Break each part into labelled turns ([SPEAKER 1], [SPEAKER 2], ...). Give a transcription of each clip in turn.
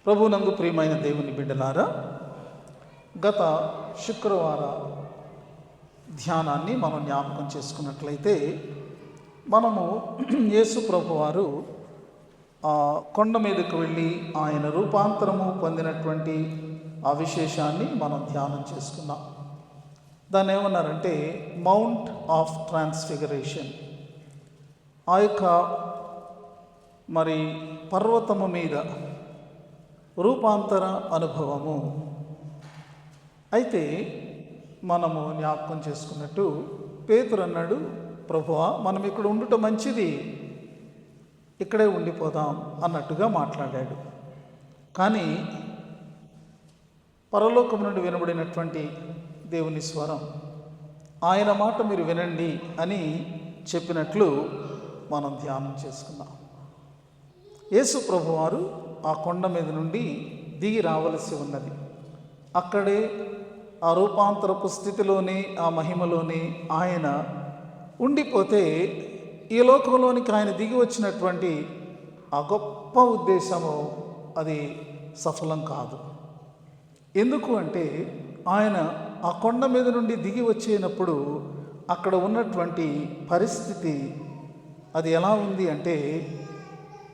[SPEAKER 1] ప్రభువునందు ప్రియమైన దేవుని బిడ్డలారా, గత శుక్రవార ధ్యానాన్ని మనం జ్ఞాపకం చేసుకున్నట్లయితే మనము యేసు ప్రభువారు కొండ మీదకు వెళ్ళి ఆయన రూపాంతరము పొందినటువంటి ఆ విశేషాన్ని మనం ధ్యానం చేసుకున్నాం. దాన్ని ఏమన్నారంటే మౌంట్ ఆఫ్ ట్రాన్స్ఫిగరేషన్. ఆ యొక్క పర్వతము మీద రూపాంతర అనుభవము. అయితే మనము జ్ఞాపకం చేసుకున్నట్టు పేతురు అన్నాడు, ప్రభువా మనం ఇక్కడ ఉండటం మంచిది, ఇక్కడే ఉండిపోదాం అన్నట్టుగా మాట్లాడాడు. కానీ పరలోకం నుండి వినబడినటువంటి దేవుని స్వరం, ఆయన మాట మీరు వినండి అని చెప్పినట్లు మనం ధ్యానం చేసుకున్నాం. యేసు ప్రభువారు ఆ కొండ మీద నుండి దిగి రావలసి ఉన్నది. అక్కడే ఆ రూపాంతరపు స్థితిలోనే, ఆ మహిమలోనే ఆయన ఉండిపోతే ఈ లోకంలోనికి ఆయన దిగి వచ్చినటువంటి ఆ గొప్ప ఉద్దేశము అది సఫలం కాదు. ఎందుకు అంటే ఆయన ఆ కొండ మీద నుండి దిగి వచ్చేటప్పుడు అక్కడ ఉన్నటువంటి పరిస్థితి అది ఎలా ఉంది అంటే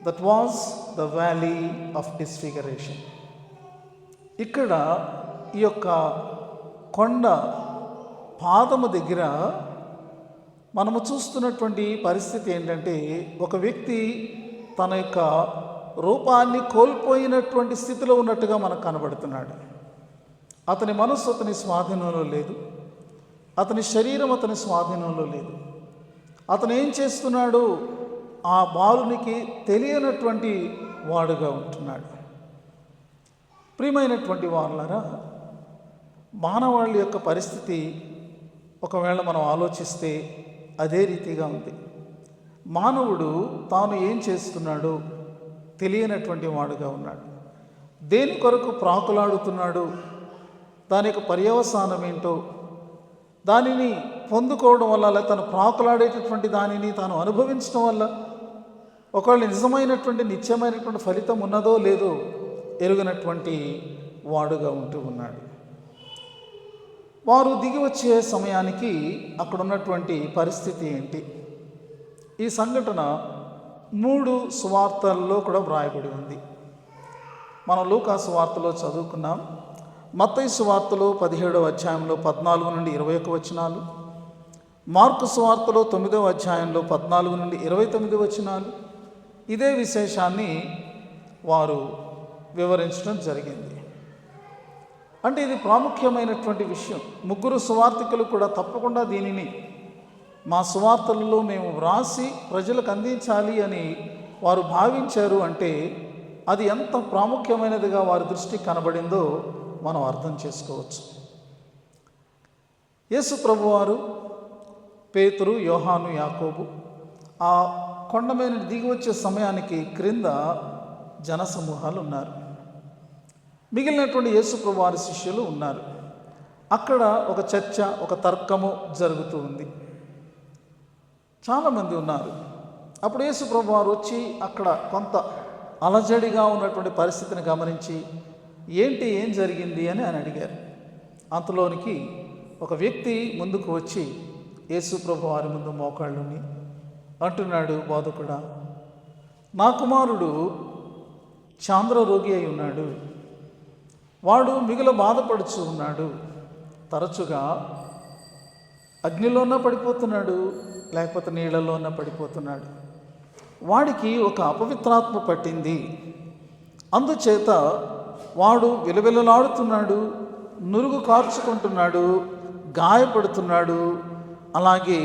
[SPEAKER 1] that was the valley of disfiguration. ఇక్కడ ఈ యొక్క కొండ పాదము దగ్గర మనము చూస్తున్నటువంటి పరిస్థితి ఏంటంటే ఒక వ్యక్తి తన యొక్క రూపాన్ని కోల్పోయినటువంటి స్థితిలో ఉన్నట్టుగా మనకు కనబడుతున్నాడు. అతని మనస్సు అతని స్వాధీనంలో లేదు, అతని శరీరం అతని స్వాధీనంలో లేదు. అతను ఏం చేస్తున్నాడు, ఆ బాలునికి తెలియనటువంటి వాడుగా ఉంటున్నాడు. ప్రియమైనటువంటి వారులారా, మానవాళి యొక్క పరిస్థితి ఒకవేళ మనం ఆలోచిస్తే అదే రీతిగా ఉంది. మానవుడు తాను ఏం చేస్తున్నాడో తెలియనటువంటి వాడుగా ఉన్నాడు. దేని కొరకు ప్రాకులాడుతున్నాడు, దాని యొక్క పర్యవసానం ఏంటో, దానిని పొందుకోవడం వల్ల, లేదా తను ప్రాకులాడేటటువంటి దానిని తాను అనుభవించడం వల్ల ఒకవేళ నిజమైనటువంటి నిత్యమైనటువంటి ఫలితం ఉన్నదో లేదో ఎరుగనటువంటి వాడుగా ఉంటూ ఉన్నాడు. వారు దిగి వచ్చే సమయానికి అక్కడ ఉన్నటువంటి పరిస్థితి ఏంటి? ఈ సంఘటన 3 సువార్తల్లో కూడా వ్రాయబడి ఉంది. మనం లూకా సువార్తలో చదువుకున్నాం. మత్తయి సువార్తలో 17వ అధ్యాయంలో 14 నుండి 21 వచనాలు, మార్కు సువార్తలో 9వ అధ్యాయంలో 14 నుండి 29 వచనాలు. ఇదే విశేషాన్ని వారు వివరించడం జరిగింది. అంటే ఇది ప్రాముఖ్యమైనటువంటి విషయం. 3 సువార్తికులు కూడా తప్పకుండా దీనిని మా సువార్తలలో మేము వ్రాసి ప్రజలకు అందించాలి అని వారు భావించారు. అంటే అది ఎంత ప్రాముఖ్యమైనదిగా వారి దృష్టికి కనబడిందో మనం అర్థం చేసుకోవచ్చు. యేసు ప్రభువారు, పేతురు, యోహాను, యాకోబు ఆ కొండ మీద దిగి వచ్చే సమయానికి క్రింద జనసమూహాలు ఉన్నారు. మిగిలినటువంటి యేసు ప్రభువారి శిష్యులు ఉన్నారు. అక్కడ ఒక చర్చ, ఒక తర్కము జరుగుతూ ఉంది. చాలామంది ఉన్నారు. అప్పుడు యేసు ప్రభువారు వచ్చి అక్కడ కొంత అలజడిగా ఉన్నటువంటి పరిస్థితిని గమనించి ఏం జరిగింది అని ఆయన అడిగారు. అంతలోనికి ఒక వ్యక్తి ముందుకు వచ్చి యేసు ప్రభువారి ముందు మోకాళ్ళుని అంటున్నాడు, బోధకుడా, నా కుమారుడు చాంద్ర రోగి అయి ఉన్నాడు, వాడు మిగుల బాధపడుచు ఉన్నాడు, తరచుగా అగ్నిలోన పడిపోతున్నాడు, లేకపోతే నీళ్ళలోన పడిపోతున్నాడు. వాడికి ఒక అపవిత్రాత్మ పట్టింది, అందుచేత వాడు విలవిలలాడుతున్నాడు, నురుగు కార్చుకుంటున్నాడు, గాయపడుతున్నాడు, అలాగే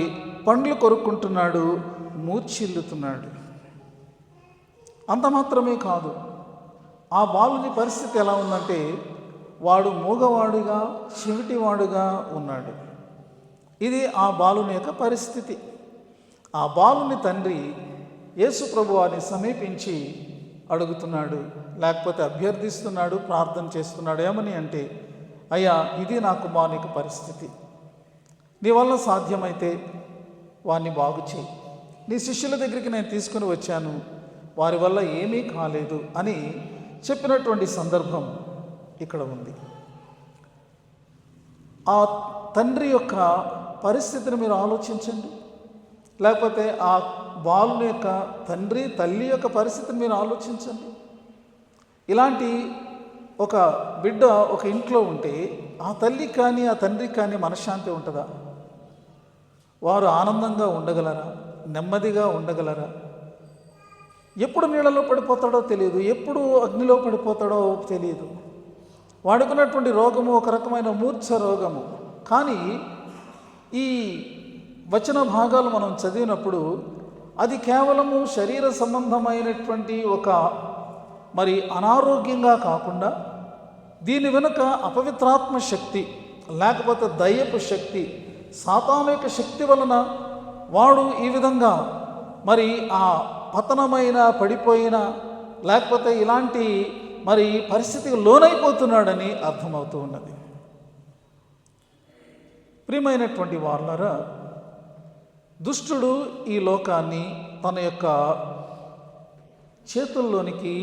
[SPEAKER 1] పండ్లు కొరుక్కుంటున్నాడు, మూర్ఛిల్లుతున్నాడు. అంత మాత్రమే కాదు, ఆ బాలుని పరిస్థితి ఎలా ఉందంటే వాడు మూగవాడుగా, చెవిటివాడుగా ఉన్నాడు. ఇది ఆ బాలుని యొక్క పరిస్థితి. ఆ బాలుని తండ్రి యేసు ప్రభువారిని సమీపించి అడుగుతున్నాడు, లేకపోతే అభ్యర్థిస్తున్నాడు, ప్రార్థన చేస్తున్నాడు. ఏమని అంటే, అయ్యా, ఇది నా కుమారునికి పరిస్థితి, నీ వల్ల సాధ్యమైతే వారిని బాగు చేయి. నీ శిష్యుల దగ్గరికి నేను తీసుకుని వచ్చాను, వారి వల్ల ఏమీ కాలేదు అని చెప్పినటువంటి సందర్భం ఇక్కడ ఉంది. ఆ తండ్రి యొక్క పరిస్థితిని మీరు ఆలోచించండి, లేకపోతే ఆ బాలుని యొక్క తండ్రి తల్లి యొక్క పరిస్థితిని మీరు ఆలోచించండి. ఇలాంటి ఒక బిడ్డ ఒక ఇంట్లో ఉంటే ఆ తల్లికి కానీ ఆ తండ్రికి కానీ మనశ్శాంతి ఉంటుందా? వారు ఆనందంగా ఉండగలరా? నెమ్మదిగా ఉండగలరా? ఎప్పుడు నీళ్ళలో పడిపోతాడో తెలియదు, ఎప్పుడు అగ్నిలో పడిపోతాడో తెలియదు. వాడుకున్నటువంటి రోగము ఒక రకమైన మూర్ఛ రోగము. కానీ ఈ వచన భాగాలు మనం చదివినప్పుడు అది కేవలము శరీర సంబంధమైనటువంటి ఒక అనారోగ్యంగా కాకుండా దీని వెనుక అపవిత్రాత్మ శక్తి, లేకపోతే దయ్యపు శక్తి, సాతాను యొక్క శక్తి వలన వాడు ఈ విధంగా ఆ పతనమైన పడిపోయిన లేకపోతే ఇలాంటి పరిస్థితికి లోనైపోతున్నాడని అర్థమవుతూ ఉన్నది. ప్రియమైనటువంటి వారులారా, దుష్టుడు ఈ లోకాన్ని తన యొక్క చేతుల్లోనికి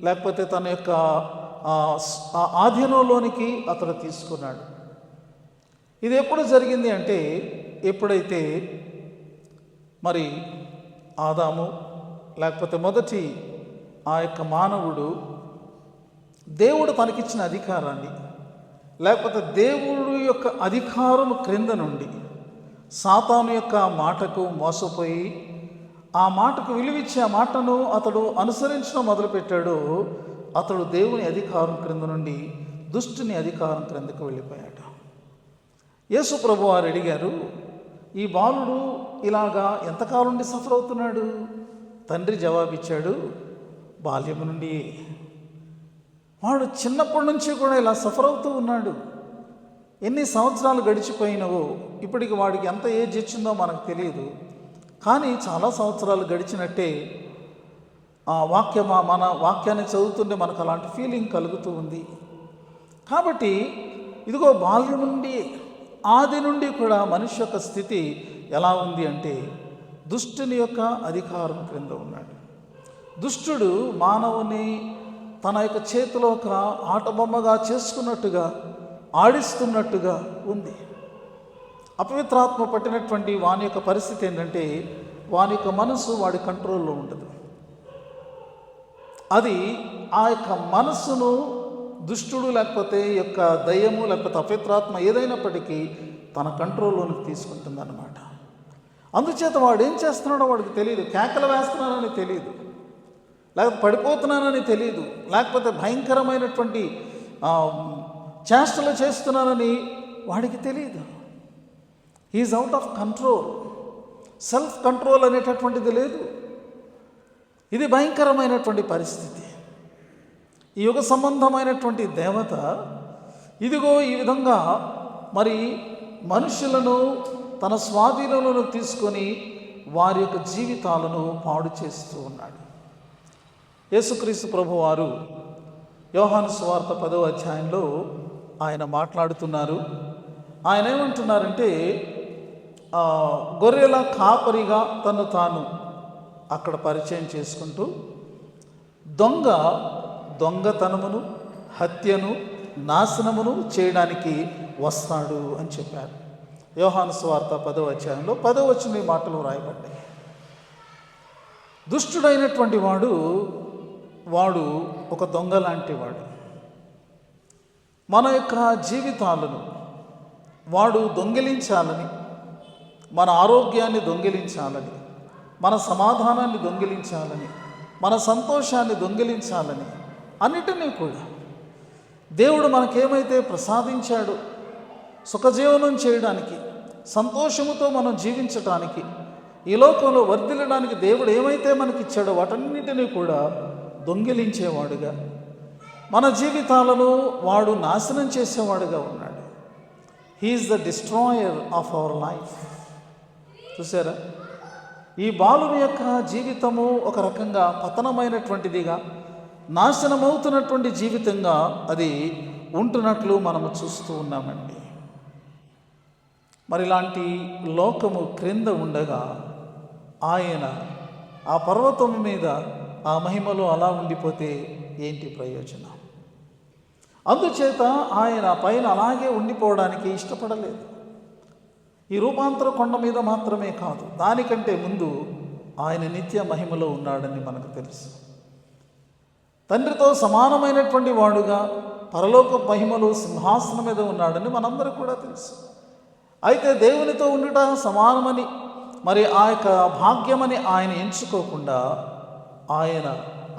[SPEAKER 1] లేకపోతే తన యొక్క ఆధీనంలోనికి అతడు తీసుకున్నాడు. ఇది ఎప్పుడు జరిగింది అంటే, ఎప్పుడైతే ఆదాము లేకపోతే మొదటి ఆ యొక్క మానవుడు దేవుడు తనకిచ్చిన అధికారాన్ని లేకపోతే దేవుడు యొక్క అధికారం క్రింద నుండి సాతాను యొక్క మాటకు మోసపోయి ఆ మాటకు విలువిచ్చి ఆ మాటను అతడు అనుసరించడం మొదలుపెట్టాడు. అతడు దేవుని అధికారం క్రింద నుండి దుష్టుని అధికారం క్రిందకు వెళ్ళిపోయాడు. యేసు ప్రభు వారు అడిగారు, ఈ బాలుడు ఇలాగా ఎంతకాలం నుండి సఫర్ అవుతున్నాడు? తండ్రి జవాబిచ్చాడు, బాల్యము నుండి. వాడు చిన్నప్పటి నుంచి కూడా ఇలా సఫర్ అవుతూ ఉన్నాడు. ఎన్ని సంవత్సరాలు గడిచిపోయినవో, ఇప్పటికి వాడికి ఎంత ఏజ్ ఇచ్చిందో మనకు తెలియదు. కానీ చాలా సంవత్సరాలు గడిచినట్టే మన వాక్యాన్ని చదువుతుంటే మనకు అలాంటి ఫీలింగ్ కలుగుతూ ఉంది. కాబట్టి ఇదిగో బాల్యం నుండి ఆది నుండి కూడా మనిషి యొక్క స్థితి ఎలా ఉంది అంటే దుష్టుని యొక్క అధికారం క్రింద ఉన్నాడు. దుష్టుడు మానవుని తన యొక్క చేతిలో ఒక ఆటబొమ్మగా చేసుకున్నట్టుగా ఆడిస్తున్నట్టుగా ఉంది. అపవిత్రాత్మ పట్టినటువంటి వాని యొక్క పరిస్థితి ఏంటంటే వాని యొక్క మనసు వాడి కంట్రోల్లో ఉండదు. అది ఆ యొక్క మనస్సును దుష్టుడు లేకపోతే యొక్క దయ్యము లేకపోతే అపవిత్రాత్మ ఏదైనప్పటికీ తన కంట్రోల్లోనికి తీసుకుంటుందన్నమాట. అందుచేత వాడు ఏం చేస్తున్నాడో వాడికి తెలియదు. కేకలు వేస్తున్నానని తెలియదు, లేకపోతే పడిపోతున్నానని తెలియదు, లేకపోతే భయంకరమైనటువంటి చేష్టలు చేస్తున్నానని వాడికి తెలియదు. He is out of control. Self control అనేటటువంటిది లేదు. ఇది భయంకరమైనటువంటి పరిస్థితి. ఈ యుగ సంబంధమైనటువంటి దేవత ఇదిగో ఈ విధంగా మనుషులను తన స్వాధీనంలో తీసుకొని వారి యొక్క జీవితాలను పాడు చేస్తూ ఉన్నాడు. యేసుక్రీస్తు ప్రభువారు యోహాను సువార్త 10వ అధ్యాయంలో ఆయన మాట్లాడుతున్నారు. ఆయన ఏమంటున్నారంటే, గొర్రెల కాపరిగా తను తాను అక్కడ పరిచయం చేసుకుంటూ దొంగతనమును, హత్యను, నాశనమును చేయడానికి వస్తాడు అని చెప్పారు. యోహాను సువార్త 10వ అధ్యాయంలో 10వ వచనం ఈ మాటలు రాయబడ్డాయి. దుష్టుడైనటువంటి వాడు ఒక దొంగ లాంటి వాడు. మన యొక్క జీవితాలను వాడు దొంగిలించాలని, మన ఆరోగ్యాన్ని దొంగిలించాలని, మన సమాధానాన్ని దొంగిలించాలని, మన సంతోషాన్ని దొంగిలించాలని, అన్నిటినీ కూడా దేవుడు మనకేమైతే ప్రసాదించాడో సుఖజీవనం చేయడానికి, సంతోషముతో మనం జీవించటానికి, ఈ లోకంలో వర్ధిల్లడానికి దేవుడు ఏమైతే మనకిచ్చాడో వాటన్నిటినీ కూడా దొంగిలించేవాడుగా, మన జీవితాలను వాడు నాశనం చేసేవాడుగా ఉన్నాడు. He is the destroyer of our life. చూసారా, ఈ బాలుని యొక్క జీవితము ఒక రకంగా పతనమైనటువంటిదిగా, నాశనమవుతున్నటువంటి జీవితంగా అది ఉంటున్నట్లు మనము చూస్తూ ఉన్నామండి. ఇలాంటి లోకము క్రింద ఉండగా ఆయన ఆ పర్వతం మీద ఆ మహిమలో అలా ఉండిపోతే ఏంటి ప్రయోజనం? అందుచేత ఆయన పైన అలాగే ఉండిపోవడానికి ఇష్టపడలేదు. ఈ రూపాంతర కొండ మీద మాత్రమే కాదు, దానికంటే ముందు ఆయన నిత్య మహిమలో ఉన్నాడని మనకు తెలుసు. తండ్రితో సమానమైనటువంటి వాడుగా పరలోక మహిమలో సింహాసనం మీద ఉన్నాడని మనందరికీ కూడా తెలుసు. అయితే దేవునితో ఉండుట సమానమని, మరి ఆ యొక్క భాగ్యమని ఆయన ఎంచుకోకుండా ఆయన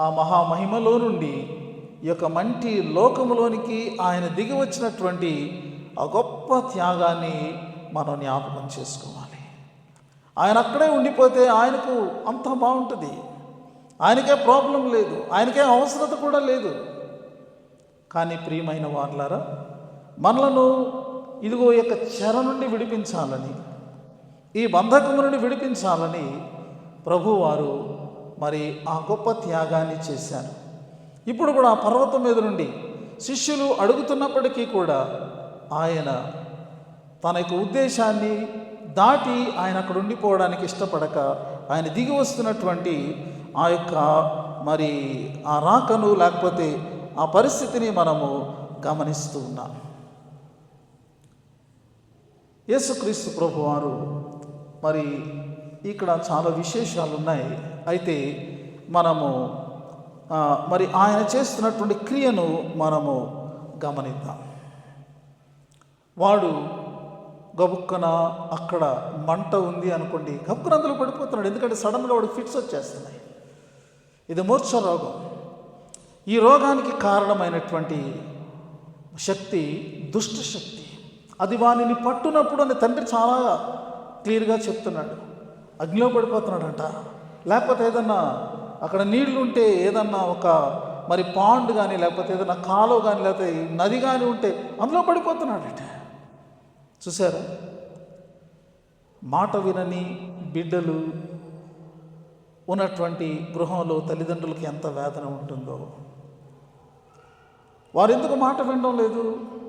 [SPEAKER 1] ఆ మహామహిమలో నుండి ఈ యొక్క మంటి లోకములోనికి ఆయన దిగి వచ్చినటువంటి ఆ గొప్ప త్యాగాన్ని మనం జ్ఞాపకం చేసుకోవాలి. ఆయన అక్కడే ఉండిపోతే ఆయనకు అంతా బాగుంటుంది, ఆయనకే ప్రాబ్లం లేదు, ఆయనకే అవసరత కూడా లేదు. కానీ ప్రియమైన వారులారా, మనలను ఇదిగో ఈ యొక్క చెర నుండి విడిపించాలని, ఈ బంధకము నుండి విడిపించాలని ప్రభువారు మరి ఆ గొప్ప త్యాగాన్ని చేశారు. ఇప్పుడు కూడా ఆ పర్వతం మీద నుండి శిష్యులు అడుగుతున్నప్పటికీ కూడా ఆయన తన యొక్క ఉద్దేశాన్ని దాటి ఆయన అక్కడ ఉండిపోవడానికి ఇష్టపడక ఆయన దిగి వస్తున్నటువంటి ఆ యొక్క మరి ఆ రాకను, లేకపోతే ఆ పరిస్థితిని మనము గమనిస్తూ ఉన్నాం. యేసుక్రీస్తు ప్రభువారు మరి ఇక్కడ చాలా విశేషాలు ఉన్నాయి. అయితే మనము మరి ఆయన చేస్తున్నటువంటి క్రియను మనము గమనిద్దాం. వాడు గబుక్కన అక్కడ మంట ఉంది అనుకోండి, గబుక్కన అందులో పడిపోతున్నాడు. ఎందుకంటే సడన్గా వాడికి ఫిట్స్ వచ్చేస్తున్నాయి. ఇది మూర్ఛ రోగం. ఈ రోగానికి కారణమైనటువంటి శక్తి దుష్ట శక్తి. అది వానిని పట్టునప్పుడు అని తండ్రి చాలా క్లియర్గా చెప్తున్నాడు. అగ్నిలో పడిపోతున్నాడంట, లేకపోతే ఏదన్నా అక్కడ నీళ్లు ఉంటే, ఏదన్నా ఒక మరి పాండ్ కానీ, లేకపోతే ఏదన్నా కాలువ కానీ, లేకపోతే నది కానీ ఉంటే అందులో పడిపోతున్నాడట. చూసారా? మాట వినని బిడ్డలు ఉన్నటువంటి గృహంలో తల్లిదండ్రులకి ఎంత వేదన ఉంటుందో. వారు ఎందుకు మాట వినడం లేదు?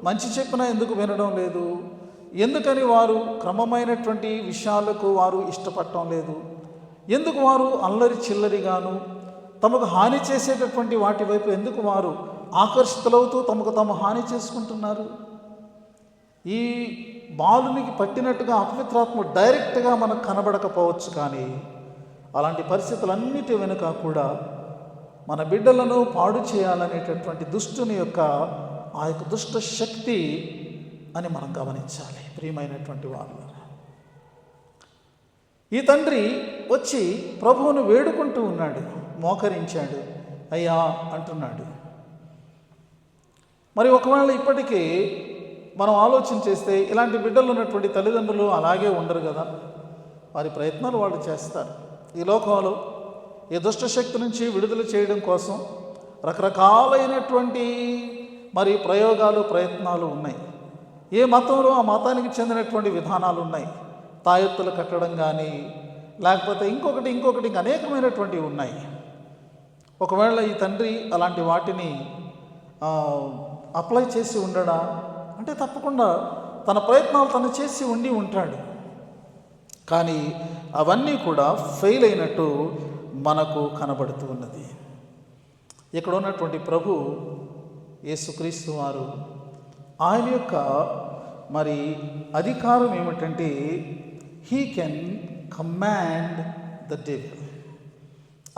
[SPEAKER 1] మంచి చెప్పినా ఎందుకు వినడం లేదు? ఎందుకని వారు క్రమమైనటువంటి విషయాలకు వారు ఇష్టపడటం లేదు? ఎందుకు వారు అల్లరి చిల్లరిగాను తమకు హాని చేసేటటువంటి వాటి వైపు ఎందుకు వారు ఆకర్షితులవుతూ తమకు తాము హాని చేసుకుంటున్నారు? ఈ బాలునికి పట్టినట్టుగా అపవిత్రాత్మ డైరెక్ట్గా మనకు కనబడకపోవచ్చు, కానీ అలాంటి పరిస్థితులన్నిటి వెనుక కూడా మన బిడ్డలను పాడు చేయాలనేటటువంటి దుష్టుని యొక్క ఆ యొక్క దుష్ట శక్తి అని మనం గమనించాలి. ప్రియమైనటువంటి వారు, ఈ తండ్రి వచ్చి ప్రభువును వేడుకుంటూ ఉన్నాడు, మోకరించాడు, అయ్యా అంటున్నాడు. మరి ఒకవేళ ఇప్పటికీ మనం ఆలోచన చేస్తే ఇలాంటి బిడ్డలు ఉన్నటువంటి తల్లిదండ్రులు అలాగే ఉండరు కదా. వారి ప్రయత్నాలు వాళ్ళు చేస్తారు. ఈ లోకంలో ఈ దుష్టశక్తి నుంచి విడుదల చేయడం కోసం రకరకాలైనటువంటి మరి ప్రయోగాలు, ప్రయత్నాలు ఉన్నాయి. ఏ మతంలో ఆ మతానికి చెందినటువంటి విధానాలు ఉన్నాయి. తాయెత్తులు కట్టడం కానీ, లేకపోతే ఇంకొకటి ఇంకా అనేకమైనటువంటివి ఉన్నాయి. ఒకవేళ ఈ తండ్రి అలాంటి వాటిని అప్లై చేసి ఉండడా అంటే తప్పకుండా తన ప్రయత్నాలు తను చేసి ఉంటాడు. కానీ అవన్నీ కూడా ఫెయిల్ అయినట్టు మనకు కనబడుతూ ఉన్నది. ఇక్కడ ఉన్నటువంటి ప్రభు యేసుక్రీస్తు వారు ఆయన యొక్క మరి అధికారం ఏమిటంటే he can command the devil.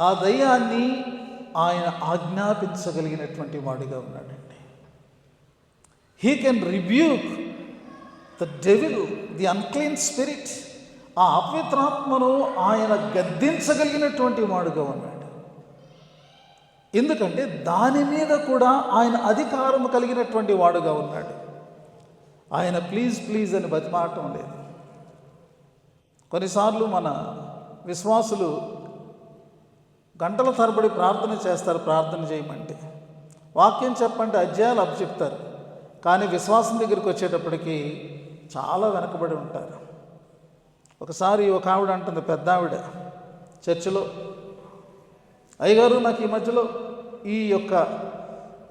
[SPEAKER 1] ఆ దయ్యాన్ని ఆయన ఆజ్ఞాపించగలిగినటువంటి వాడిగా ఉన్నాడండి. He can rebuke the devil, the unclean spirit. ఆ అపవిత్రాత్మను ఆయన గద్దించగలిగినటువంటి వాడుగా ఉన్నాడు. ఎందుకంటే దాని మీద కూడా ఆయన అధికారం కలిగినటువంటి వాడుగా ఉన్నాడు. ఆయన ప్లీజ్ అని బతిమాటం లేదు. కొన్నిసార్లు మన విశ్వాసులు గంటల తరబడి ప్రార్థన చేస్తారు. ప్రార్థన చేయమంటే వాక్యం చెప్పంటే అధ్యాయాలు అప్పచెప్తారు. కానీ విశ్వాసం దగ్గరికి వచ్చేటప్పటికి చాలా వెనకబడి ఉంటారు. ఒకసారి ఒక ఆవిడ అంటుంది, పెద్ద ఆవిడ చర్చిలో, అయ్యగారు నాకు ఈ మధ్యలో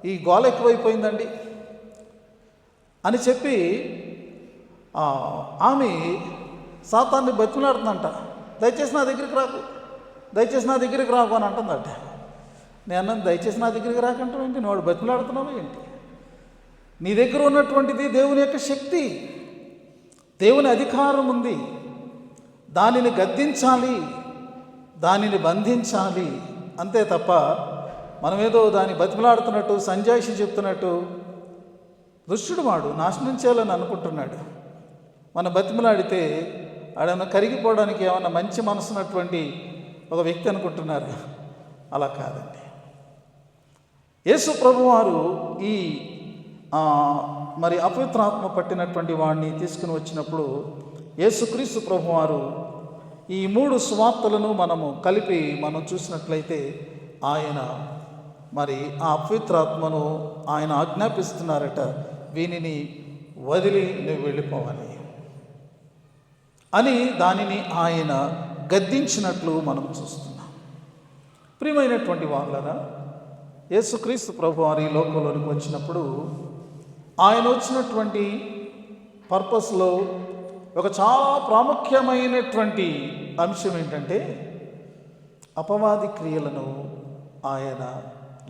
[SPEAKER 1] ఈ గోల ఎక్కువైపోయిందండి అని చెప్పి ఆమె సాతాన్ని బతిమలాడుతుందంట. దయచేసి నా దగ్గరికి రాకు అని అంటుందట. నేను అన్నాను, దయచేసి నా దగ్గరికి రాకంటావు ఏంటి, నువ్వు బతిమలాడుతున్నావు ఏంటి? నీ దగ్గర ఉన్నటువంటిది దేవుని యొక్క శక్తి, దేవుని అధికారం ఉంది. దానిని గద్దించాలి, దానిని బంధించాలి, అంతే తప్ప మనమేదో దాన్ని బతిమలాడుతున్నట్టు, సంజాయిషి చెప్తున్నట్టు. దుష్టుడు వాడు నాశనం చేయాలని అనుకుంటున్నాడు. మన బతిమలాడితే ఆడేమన్నా కరిగిపోవడానికి ఏమన్నా మంచి మనసున్నటువంటి ఒక వ్యక్తి అనుకుంటున్నారు. అలా కాదండి. యేసు ప్రభువారు ఈ మరి అపవిత్రాత్మ పట్టినటువంటి వాడిని తీసుకుని వచ్చినప్పుడు యేసుక్రీస్తు ప్రభువారు ఈ 3 సువార్తలను మనము కలిపి మనం చూసినట్లయితే ఆయన మరి ఆ అపవిత్రాత్మను ఆయన ఆజ్ఞాపిస్తున్నారట, వీనిని వదిలి నువ్వు వెళ్ళిపోవాలి అని దానిని ఆయన గద్దించినట్లు మనం చూస్తున్నాం. ప్రియమైనటువంటి వాళ్ళరా, యేసుక్రీస్తు ప్రభువారు ఈ లోకంలోనికి వచ్చినప్పుడు ఆయన వచ్చినటువంటి పర్పస్లో ఒక చాలా ప్రాముఖ్యమైనటువంటి అంశం ఏంటంటే అపవాది క్రియలను ఆయన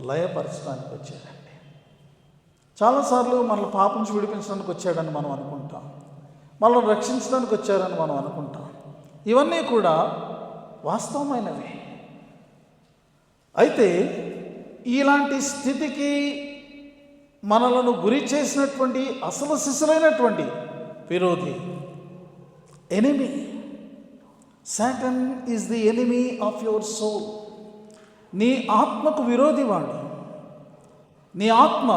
[SPEAKER 1] లయపరచడానికి వచ్చాడండి. చాలాసార్లు మనల్ని పాపం నుంచి విడిపించడానికి వచ్చాడని మనం అనుకుంటాం, మనల్ని రక్షించడానికి వచ్చారని మనం అనుకుంటాం. ఇవన్నీ కూడా వాస్తవమైనవి. అయితే ఇలాంటి స్థితికి మనలను గురి చేసినటువంటి అసలు శిశులైనటువంటి విరోధి, enemy, Satan is the enemy of your soul. నీ ఆత్మకు విరోధి వాడు. నీ ఆత్మ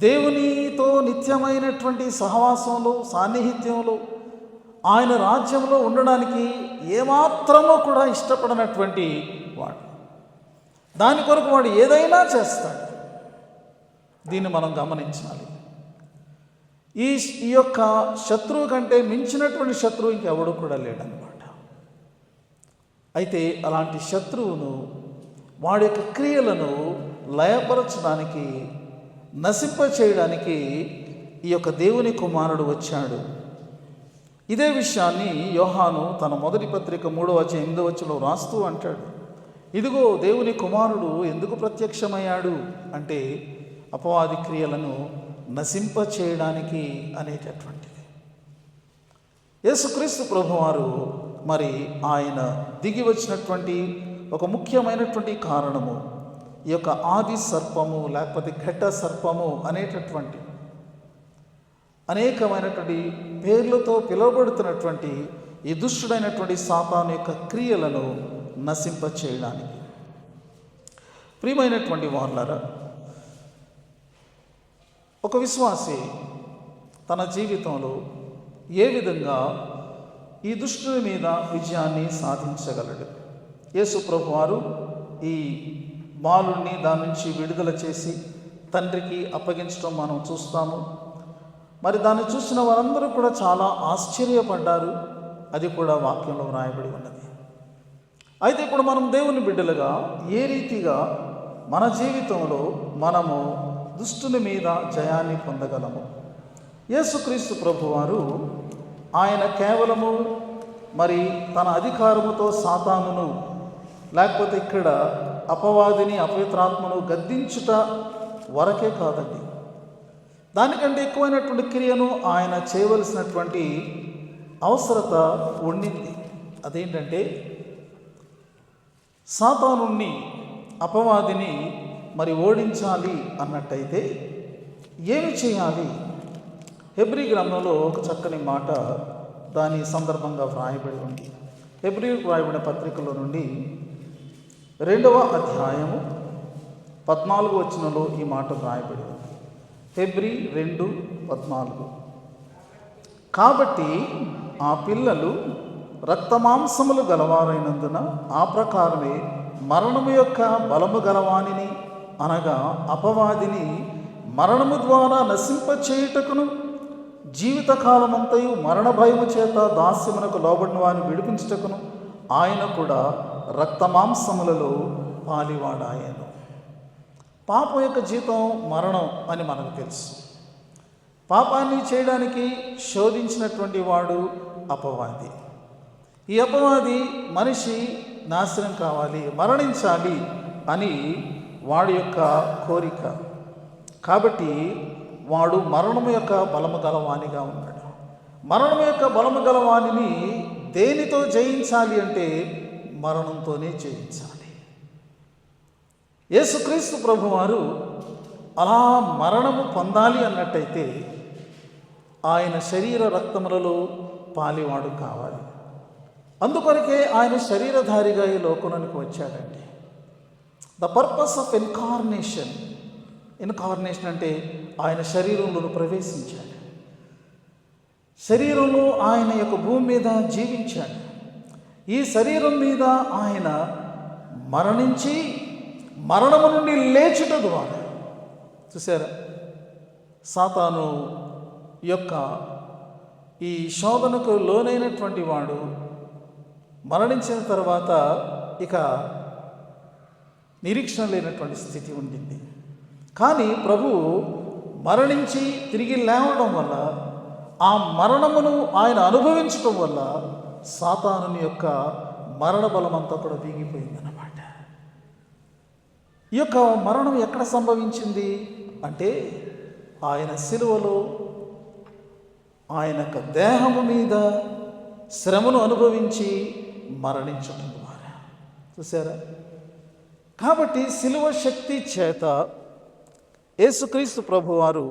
[SPEAKER 1] దేవునితో నిత్యమైనటువంటి సహవాసంలో, సాన్నిహిత్యంలో, ఆయన రాజ్యంలో ఉండడానికి ఏమాత్రమో కూడా ఇష్టపడనటువంటి వాడు. దాని కొరకు వాడు ఏదైనా చేస్తాడు. దీన్ని మనం గమనించాలి. ఈ యొక్క శత్రువు కంటే మించినటువంటి శత్రువు ఇంకెవడు కూడా లేడనమాట. అయితే అలాంటి శత్రువును, వాడి యొక్క క్రియలను లయపరచడానికి, నశింపచేయడానికి ఈ యొక్క దేవుని కుమారుడు వచ్చాడు. ఇదే విషయాన్ని యోహాను తన మొదటి పత్రిక 3:8 రాస్తూ అంటాడు, ఇదిగో దేవుని కుమారుడు ఎందుకు ప్రత్యక్షమయ్యాడు అంటే అపవాది క్రియలను నశింపచేయడానికి అనేటటువంటిది. యేసుక్రీస్తు ప్రభువారు మరి ఆయన దిగి వచ్చినటువంటి ఒక ముఖ్యమైనటువంటి కారణము ఈ యొక్క ఆది సర్పము లేకపోతే ఘట సర్పము అనేటటువంటి అనేకమైనటువంటి పేర్లతో పిలువబడుతున్నటువంటి ఈ దుష్టుడైనటువంటి సాతాను యొక్క క్రియలను నశింపచేయడానికి. ప్రియమైనటువంటి వాళ్ళారా, ఒక విశ్వాసి తన జీవితంలో ఏ విధంగా ఈ దుష్టుని మీద విజయాన్ని సాధించగలడు? యేసు ప్రభువారు ఈ బాలుడిని దాని నుంచి విడుదల చేసి తండ్రికి అప్పగించడం మనం చూస్తాము. మరి దాన్ని చూసిన వారందరూ కూడా చాలా ఆశ్చర్యపడ్డారు. అది కూడా వాక్యంలో వ్రాయబడి ఉన్నది. అయితే ఇప్పుడు మనం దేవుని బిడ్డలుగా ఏ రీతిగా మన జీవితంలో మనము దుష్టుని మీద జయాన్ని పొందగలము? యేసుక్రీస్తు ప్రభువారు ఆయన కేవలము మరి తన అధికారముతో సాతానును లేకపోతే ఇక్కడ అపవాదిని, అపవిత్రాత్మను గద్దించుట వరకే కాదండి, దానికంటే ఎక్కువైనటువంటి క్రియను ఆయన చేయవలసినటువంటి అవసరత ఉండింది. అదేంటంటే సాతానుని, అపవాదిని మరి ఓడించాలి అన్నట్టయితే ఏమి చేయాలి? హెబ్రీ గ్రంథంలో ఒక చక్కని మాట దాని సందర్భంగా వ్రాయబడి ఉంది. హెబ్రీలకు వ్రాయబడిన పత్రికలో నుండి 2వ అధ్యాయము 14 ఈ మాట వ్రాయబడి ఉంది. హెబ్రీ 2:14. కాబట్టి ఆ పిల్లలు రక్తమాంసములు గలవారైనందున ఆ ప్రకారమే మరణము యొక్క బలము గలవానిని, అనగా అపవాదిని మరణము ద్వారా నశింపచేయుటకును, జీవితకాలమంతయు మరణ భయము చేత దాస్యమునకు లోబడిన వారిని విడిపించుటకును ఆయన కూడా రక్తమాంసములలో పాలివాడాయను. పాపం యొక్క జీతం మరణం అని మనకు తెలుసు. పాపాన్ని చేయడానికి శోధించినటువంటి వాడు అపవాది. ఈ అపవాది మనిషి నాశనం కావాలి, మరణించాలి అని వాడి యొక్క కోరిక. కాబట్టి వాడు మరణము యొక్క బలము గలవానిగా ఉన్నాడు. మరణము యొక్క బలము గలవానిని దేనితో జయించాలి అంటే మరణంతోనే జయించాలి. యేసుక్రీస్తు ప్రభువారు అలా మరణము పొందాలి అన్నట్టయితే ఆయన శరీర రక్తములలో పాలివాడు కావాలి. అందుకొరకే ఆయన శరీరధారిగా ఈ లోకానికి వచ్చాడండి. ద పర్పస్ ఆఫ్ ఇన్కార్నేషన్ అంటే ఆయన శరీరంలో ప్రవేశించాడు. శరీరంలో ఆయన యొక్క భూమి మీద జీవించాడు. ఈ శరీరం మీద ఆయన మరణించి మరణము నుండి లేచుట ద్వారా, చూసారా, సాతాను యొక్క ఈ శోధనకు లోనైనటువంటి వాడు మరణించిన తర్వాత ఇక నిరీక్షణ లేనటువంటి స్థితి ఉండింది. కానీ ప్రభువు మరణించి తిరిగి లేవడం వల్ల, ఆ మరణమును ఆయన అనుభవించడం వల్ల సాతానుని యొక్క మరణ బలం అంతా కూడా వీగిపోయిందన్నమాట. ఈ యొక్క మరణం ఎక్కడ సంభవించింది అంటే ఆయన శిలువలో ఆయన యొక్క దేహము మీద శ్రమను అనుభవించి మరణించడం ద్వారా, చూసారా. కాబట్టి శిలువ శక్తి చేత యేసుక్రీస్తు ప్రభువారు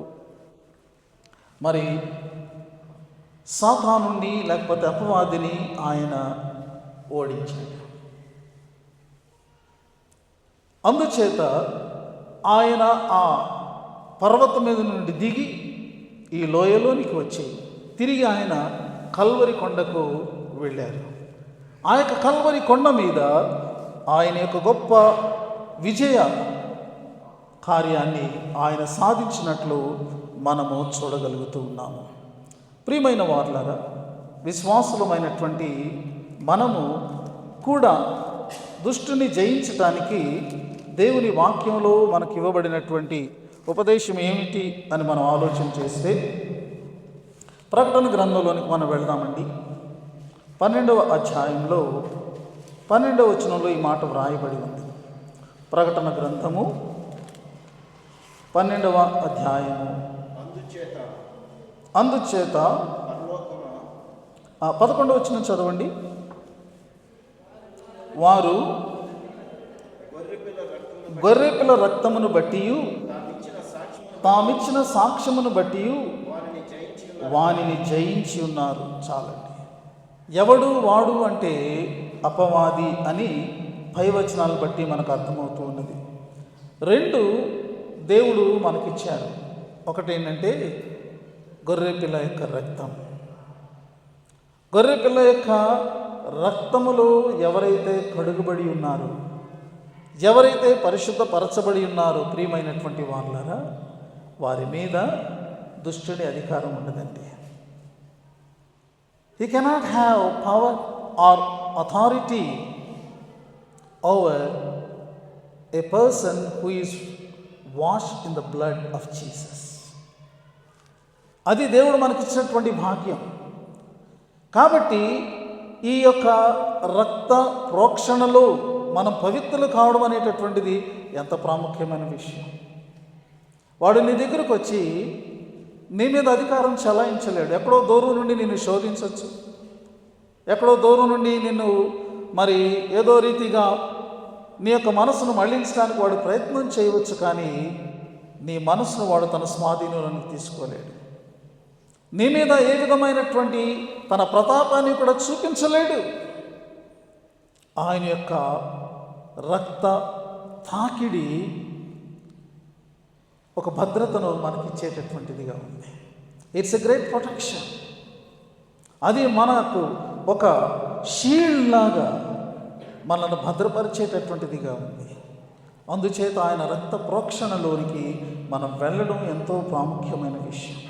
[SPEAKER 1] మరి సాతానుని లేకపోతే అపవాదిని ఆయన ఓడించాడు. అందుచేత ఆయన ఆ పర్వతం మీద నుండి దిగి ఈ లోయలోనికి వచ్చి తిరిగి ఆయన కల్వరి కొండకు వెళ్ళారు. ఆ యొక్క కల్వరి కొండ మీద ఆయన యొక్క గొప్ప విజయ కార్యాన్ని ఆయన సాధించినట్లు మనము చూడగలుగుతూ ఉన్నాము. ప్రియమైన వారులారా, విశ్వాసులమైనటువంటి మనము కూడా దుష్టుని జయించటానికి దేవుని వాక్యంలో మనకు ఇవ్వబడినటువంటి ఉపదేశం ఏమిటి అని మనం ఆలోచన చేస్తే, ప్రకటన గ్రంథంలోనికి మనం వెళ్దామండి. 12వ అధ్యాయంలో 12వ వచనంలో ఈ మాట వ్రాయబడి ఉంది. ప్రకటన గ్రంథము 12వ అధ్యాయము అందుచేత 11వ వచనం చదవండి. వారు గొర్రెపిల్ల రక్తమును బట్టి తామిచ్చిన సాక్ష్యమును బట్టి వానిని జయించి ఉన్నారు. చాలండి. ఎవడు వాడు అంటే అపవాది అని పై వచనాలు బట్టి మనకు అర్థమవుతూ ఉన్నది. 2 దేవుడు మనకిచ్చారు. ఒకటేంటంటే గొర్రెపిల్ల యొక్క రక్తం. గొర్రెపిల్ల యొక్క రక్తములో ఎవరైతే కడుగుబడి ఉన్నారో, ఎవరైతే పరిశుద్ధపరచబడి ఉన్నారో ప్రియమైనటువంటి వాళ్ళారా, వారి మీద దుష్టుడి అధికారం ఉండదండి. He cannot have power or authority over a person who is washed in the blood of Jesus. అది దేవుడు మనకిచ్చినటువంటి భాగ్యం. కాబట్టి ఈ యొక్క రక్త ప్రోక్షణలో మనం పవిత్రులు కావడం అనేటటువంటిది ఎంత ప్రాముఖ్యమైన విషయం. వాడు నీ దగ్గరకు వచ్చి నీ మీద అధికారం చలాయించలేడు. ఎక్కడో దూరం నుండి నిన్ను శోధించవచ్చు, ఎక్కడో దూరం నుండి నిన్ను మరి ఏదో రీతిగా నీ యొక్క మనసును మళ్లించడానికి వాడు ప్రయత్నం చేయవచ్చు. కానీ నీ మనసును వాడు తన స్వాధీనంలోకి తీసుకోలేడు. నీ మీద ఏ విధమైనటువంటి తన ప్రతాపాన్ని కూడా చూపించలేడు. ఆయన యొక్క రక్త తాకిడి ఒక భద్రతను మనకిచ్చేటటువంటిదిగా ఉంది. It's a great protection. అది మనకు ఒక షీల్డ్ లాగా మనల్ని భద్రపరిచేటటువంటిదిగా ఉంది. అందుచేత ఆయన రక్త ప్రోక్షణలోనికి మనం వెళ్ళడం ఎంతో ప్రాముఖ్యమైన విషయం.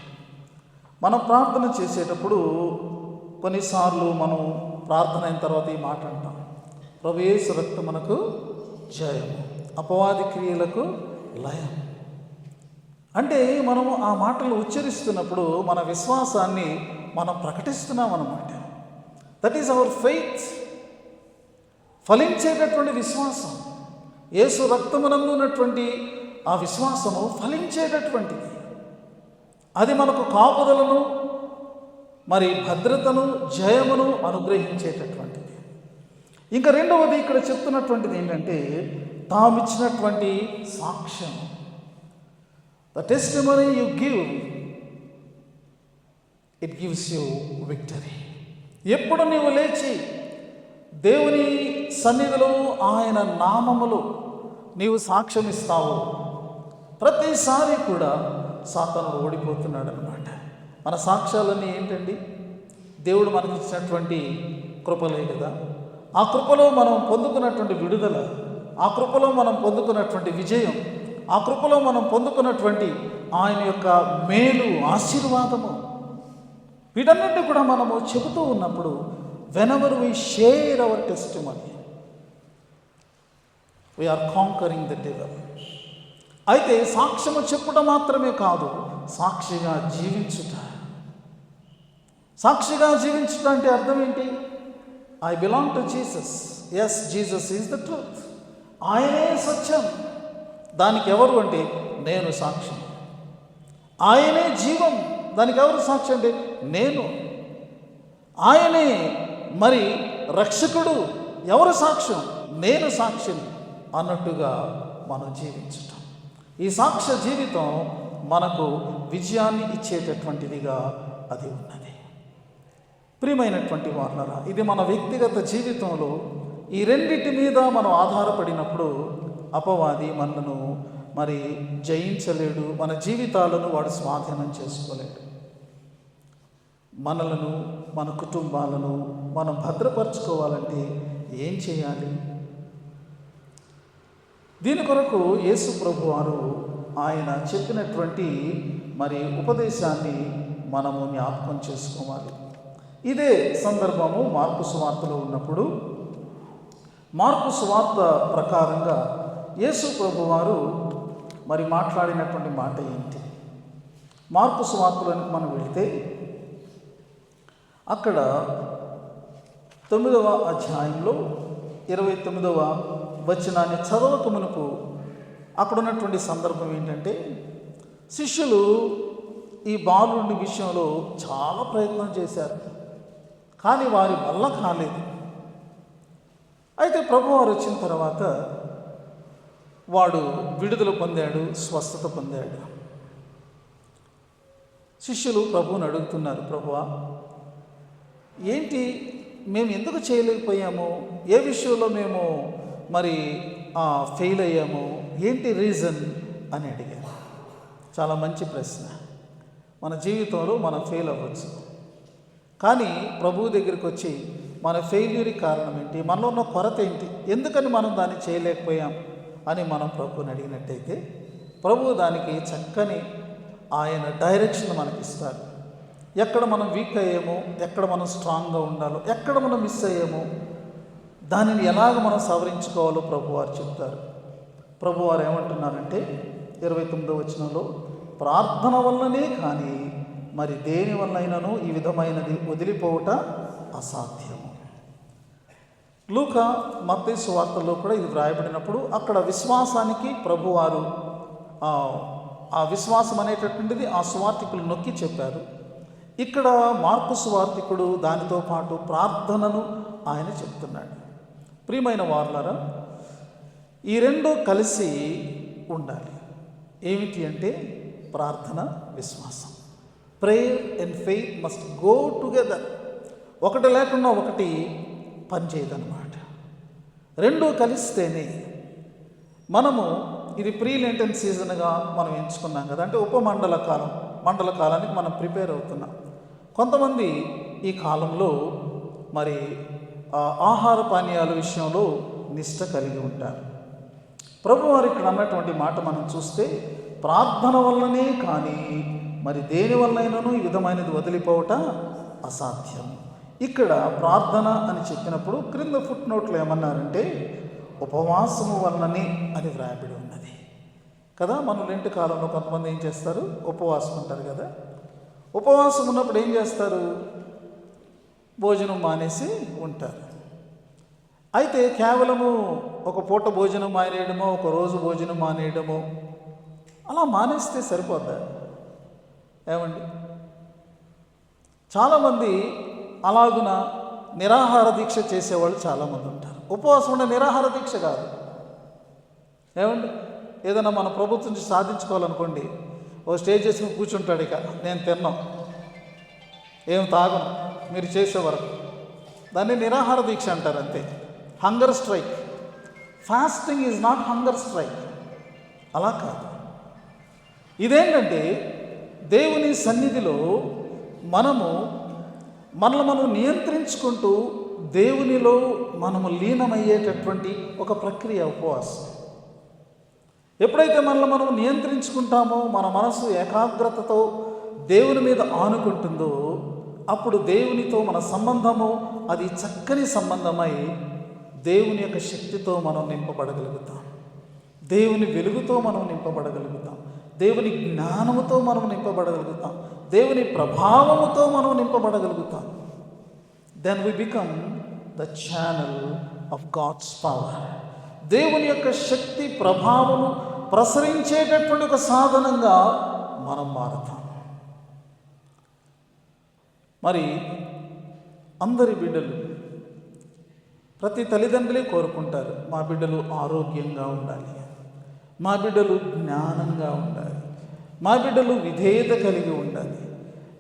[SPEAKER 1] మనం ప్రార్థన చేసేటప్పుడు కొన్నిసార్లు మనం ప్రార్థన అయిన తర్వాత ఈ మాట అంటాం, ప్రభు యేసు రక్తమునకు జయము, అపవాది క్రియలకు లయం. అంటే మనము ఆ మాటలు ఉచ్చరిస్తున్నప్పుడు మన విశ్వాసాన్ని మనం ప్రకటిస్తున్నాం అన్నమాట. That is our faith. ఫలించేటటువంటి విశ్వాసం. యేసు రక్తమునందు ఉన్నటువంటి ఆ విశ్వాసము ఫలించేటటువంటిది. అది మనకు కాపుదలను, మరి భద్రతను, జయమును అనుగ్రహించేటటువంటిది. ఇంకా రెండవది ఇక్కడ చెప్తున్నటువంటిది ఏంటంటే తామిచ్చినటువంటి సాక్ష్యం. The testimony you give, it gives you victory. ఎప్పుడు నీవు లేచి దేవుని సన్నిధిలో ఆయన నామములో నీవు సాక్ష్యం ఇస్తావు, ప్రతిసారి కూడా సాతానుడు ఓడిపోతున్నాడు అన్నమాట. మన సాక్ష్యాలన్నీ ఏంటండి? దేవుడు మనకి ఇచ్చినటువంటి కృపలే కదా. ఆ కృపలో మనం పొందుకున్నటువంటి విడుదల, ఆ కృపలో మనం పొందుకున్నటువంటి విజయం, ఆ కృపలో మనం పొందుకున్నటువంటి ఆయన యొక్క మేలు, ఆశీర్వాదము, వీటన్నిటిని కూడా మనము చెబుతూ ఉన్నప్పుడు whenever we share our testimony, we are conquering the devil. అయితే సాక్ష్యము చెప్పుట మాత్రమే కాదు, సాక్షిగా జీవించుట. సాక్షిగా జీవించుట అంటే అర్థం ఏంటి? I belong to Jesus. Yes, Jesus is the truth. ఆయనే సత్యం. దానికి ఎవరు అంటే నేను సాక్ష్యం. ఆయనే జీవం. దానికి ఎవరు సాక్షి అంటే నేను. ఆయనే మరి రక్షకుడు. ఎవరు సాక్ష్యం? నేను సాక్షిని అన్నట్టుగా మనం జీవించటం. ఈ సాక్ష్య జీవితం మనకు విజయాన్ని ఇచ్చేటటువంటిదిగా అది ఉన్నది. ప్రియమైనటువంటి వారలారా, ఇది మన వ్యక్తిగత జీవితంలో ఈ రెండింటి మీద మనం ఆధారపడినప్పుడు అపవాది మనను మరి జయించలేడు. మన జీవితాలను వాడు స్వాధీనం చేసుకోలేడు. మనలను, మన కుటుంబాలను మనం భద్రపరచుకోవాలంటే ఏం చేయాలి? దీని కొరకు యేసు ప్రభు వారు ఆయన చెప్పినటువంటి మరి ఉపదేశాన్ని మనము జ్ఞాపకం చేసుకోవాలి. ఇదే సందర్భము మార్కు సువార్తలో ఉన్నప్పుడు, మార్కు సువార్త ప్రకారంగా యేసు ప్రభు వారు మరి మాట్లాడినటువంటి మాట ఏంటి? మార్కు సువార్తలోనికి మనం వెళితే అక్కడ 9వ అధ్యాయంలో 29వ వచనాన్ని చదవక మునుపు అక్కడ ఉన్నటువంటి సందర్భం ఏంటంటే, శిష్యులు ఈ బాలుడి విషయంలో చాలా ప్రయత్నం చేశారు, కానీ వారి వల్ల కాలేదు. అయితే ప్రభువారు వచ్చిన తర్వాత వాడు విడుదల పొందాడు, స్వస్థత పొందాడు. శిష్యులు ప్రభువుని అడుగుతున్నారు, ప్రభువా ఏంటి మేము ఎందుకు చేయలేకపోయాము? ఏ విషయంలో మేము మరి ఫెయిల్ అయ్యాము? ఏంటి రీజన్ అని అడిగారు. చాలా మంచి ప్రశ్న. మన జీవితంలో మనం ఫెయిల్ అవ్వచ్చు, కానీ ప్రభువు దగ్గరికి వచ్చి మన ఫెయిల్యూర్కి కారణం ఏంటి, మనలో ఉన్న కొరత ఏంటి, ఎందుకని మనం దాన్ని చేయలేకపోయాం అని మనం ప్రభువుని అడిగినట్టయితే ప్రభువు దానికి చక్కని ఆయన డైరెక్షన్ మనకిస్తారు. ఎక్కడ మనం వీక్ అయ్యామో, ఎక్కడ మనం స్ట్రాంగ్గా ఉండాలో, ఎక్కడ మనం మిస్ అయ్యామో, దానిని ఎలాగ మనం సవరించుకోవాలో ప్రభువారు చెప్తారు. ప్రభువారు ఏమంటున్నారంటే 29వ వచనంలో, ప్రార్థన వల్లనే కానీ మరి దేని వల్లైనను ఈ విధమైనది వదిలిపోవట అసాధ్యము. లూకా, మత్తయి సువార్తల్లో కూడా ఇది వ్రాయబడినప్పుడు అక్కడ విశ్వాసానికి ప్రభువారు ఆ విశ్వాసం అనేటటువంటిది ఆ సువార్తికులు నొక్కి చెప్పారు. ఇక్కడ మార్కు సువార్తికుడు దానితో పాటు ప్రార్థనను ఆయన చెప్తున్నాడు. ప్రియమైన వారలారా, ఈ రెండు కలిసి ఉండాలి. ఏమిటి అంటే ప్రార్థన, విశ్వాసం. Prayer and faith must go together. ఒకటి లేకుండా ఒకటి పనిచేయదన్నమాట. రెండు కలిస్తేనే మనము, ఇది ప్రీ లెంటన్ సీజన్గా మనం ఎంచుకున్నాం కదా, అంటే ఉపమండల కాలం, మండల కాలానికి మనం ప్రిపేర్ అవుతున్నాం. కొంతమంది ఈ కాలంలో మరి ఆహార పానీయాల విషయంలో నిష్ట కలిగి ఉంటారు. ప్రభువారు ఇక్కడ అన్నటువంటి మాట మనం చూస్తే, ప్రార్థన వల్లనే కానీ మరి దేని వల్లైనను ఈ విధమైనది వదిలిపోవట అసాధ్యం. ఇక్కడ ప్రార్థన అని చెప్పినప్పుడు క్రింద ఫుట్ నోట్లు ఏమన్నారంటే ఉపవాసము వల్లనే అని వ్రాయబడి ఉన్నది కదా. మన లెంట్ కాలంలో కొంతమంది ఏం చేస్తారు, ఉపవాసం ఉంటారు కదా. ఉపవాసం ఉన్నప్పుడు ఏం చేస్తారు, భోజనం మానేసి ఉంటారు. అయితే కేవలము ఒక పూట భోజనం మానేయడమో, ఒక రోజు భోజనం మానేయడమో అలా మానేస్తే సరిపోద్దా? ఏమండి, చాలామంది అలాగున నిరాహార దీక్ష చేసేవాళ్ళు చాలామంది ఉంటారు. ఉపవాసం ఉండే నిరాహార దీక్ష కాదు. ఏమండి, ఏదైనా మన ప్రభుత్వం నుంచి సాధించుకోవాలనుకోండి, ఓ స్టేజ్ చేసుకుని కూర్చుంటాడు, ఇక నేను తిన్నాం, ఏం తాగను మీరు చేసే వరకు. దాన్ని నిరాహార దీక్ష అంటారు, అంతే. Hunger strike. Fasting is not hunger strike. అలా కాదు. ఇదేంటంటే దేవుని సన్నిధిలో మనల్ని మనం నియంత్రించుకుంటూ దేవునిలో మనము లీనమయ్యేటటువంటి ఒక ప్రక్రియ ఉపవాసం. ఎప్పుడైతే మనల్ని మనం నియంత్రించుకుంటామో, మన మనసు ఏకాగ్రతతో దేవుని మీద ఆనుకుంటుందో, అప్పుడు దేవునితో మన సంబంధము అది చక్కని సంబంధమై దేవుని యొక్క శక్తితో మనం నింపబడగలుగుతాం. దేవుని వెలుగుతో మనం నింపబడగలుగుతాం. దేవుని జ్ఞానముతో మనం నింపబడగలుగుతాం. దేవుని ప్రభావముతో మనం నింపబడగలుగుతాం. Then we become the channel of God's power. దేవుని యొక్క శక్తి ప్రభావము ప్రసరించేటటువంటి ఒక సాధనంగా మనం మారుతాం. మరి అందరి బిడ్డలు, ప్రతి తల్లిదండ్రులే కోరుకుంటారు, మా బిడ్డలు ఆరోగ్యంగా ఉండాలి, మా బిడ్డలు జ్ఞానంగా ఉండాలి, మా బిడ్డలు విధేయత కలిగి ఉండాలి,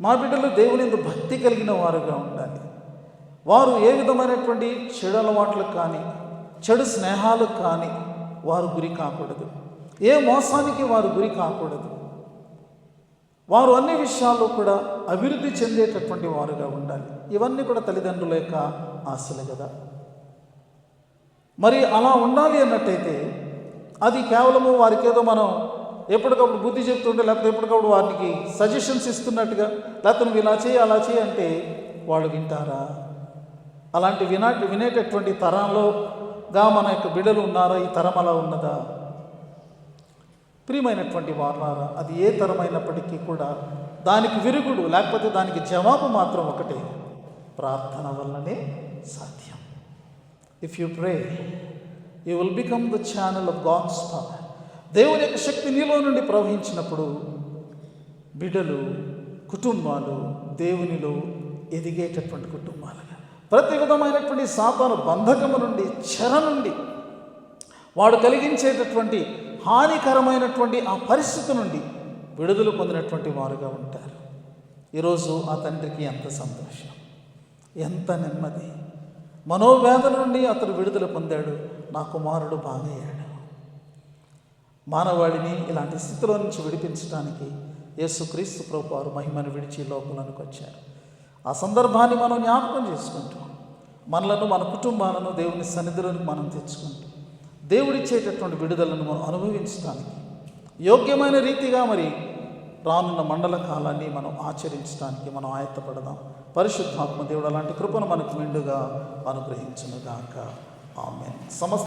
[SPEAKER 1] మా బిడ్డలు దేవుని యందు భక్తి కలిగిన వారుగా ఉండాలి. వారు ఏ విధమైనటువంటి చెడు అలవాట్లకు కానీ, చెడు స్నేహాలకు కానీ వారు గురి కాకూడదు. ఏ మోసానికి వారు గురి కాకూడదు. వారు అన్ని విషయాల్లో కూడా అభివృద్ధి చెందేటటువంటి వారుగా ఉండాలి. ఇవన్నీ కూడా తల్లిదండ్రుల యొక్క ఆశలు కదా. మరి అలా ఉండాలి అన్నట్టయితే అది కేవలము వారికి ఏదో మనం ఎప్పటికప్పుడు బుద్ధి చెప్తుంటే, లేకపోతే ఎప్పటికప్పుడు వారికి సజెషన్స్ ఇస్తున్నట్టుగా, లేకపోతే నువ్వు ఇలా చేయి అలా చేయి అంటే వాళ్ళు వింటారా? అలాంటి వినేటటువంటి తరంలోగా మన యొక్క బిడ్డలు ఉన్నారా? ఈ తరం అలా ఉన్నదా? ప్రియమైనటువంటి వారులారా, అది ఏ తరమైనప్పటికీ కూడా దానికి విరుగుడు లేకపోతే దానికి జవాబు మాత్రం ఒకటే: ప్రార్థన వల్లనే సాధ్యం. If you pray you will become the channel of God's power. దేవుని యొక్క శక్తి నీలో నుండి ప్రవహించినప్పుడు బిడ్డలు, కుటుంబాలు దేవునిలో ఎదిగేటటువంటి కుటుంబాలుగా, ప్రతి విధమైనటువంటి సాతాను బంధకము నుండి, చెర నుండి, వాడు కలిగించేటటువంటి హానికరమైనటువంటి ఆ పరిస్థితి నుండి విడుదల పొందినటువంటి వారుగా ఉంటారు. ఈరోజు ఆ తండ్రికి ఎంత సంతోషం, ఎంత నెమ్మది. మనోవేదన నుండి అతడు విడుదల పొందాడు. నా కుమారుడు బాగయ్యాడు. మానవాళిని ఇలాంటి స్థితిలో నుంచి విడిపించడానికి యేసుక్రీస్తు ప్రభువు వారు మహిమను విడిచి లోకంలోనికి వచ్చారు. ఆ సందర్భాన్ని మనం జ్ఞాపకం చేసుకుంటూ మనలను, మన కుటుంబాలను దేవుని సన్నిధిలోకి మనం తెచ్చుకుంటూ దేవుడిచ్చేటటువంటి విడుదలను మనం అనుభవించడానికి యోగ్యమైన రీతిగా మరి రానున్న మండల కాలాన్ని మనం ఆచరించడానికి మనం ఆయత్తపడదాం. పరిశుద్ధాత్మ దేవుడు అలాంటి కృపను మనకు మెండుగా అనుగ్రహించునుగాక. ఆమేన్.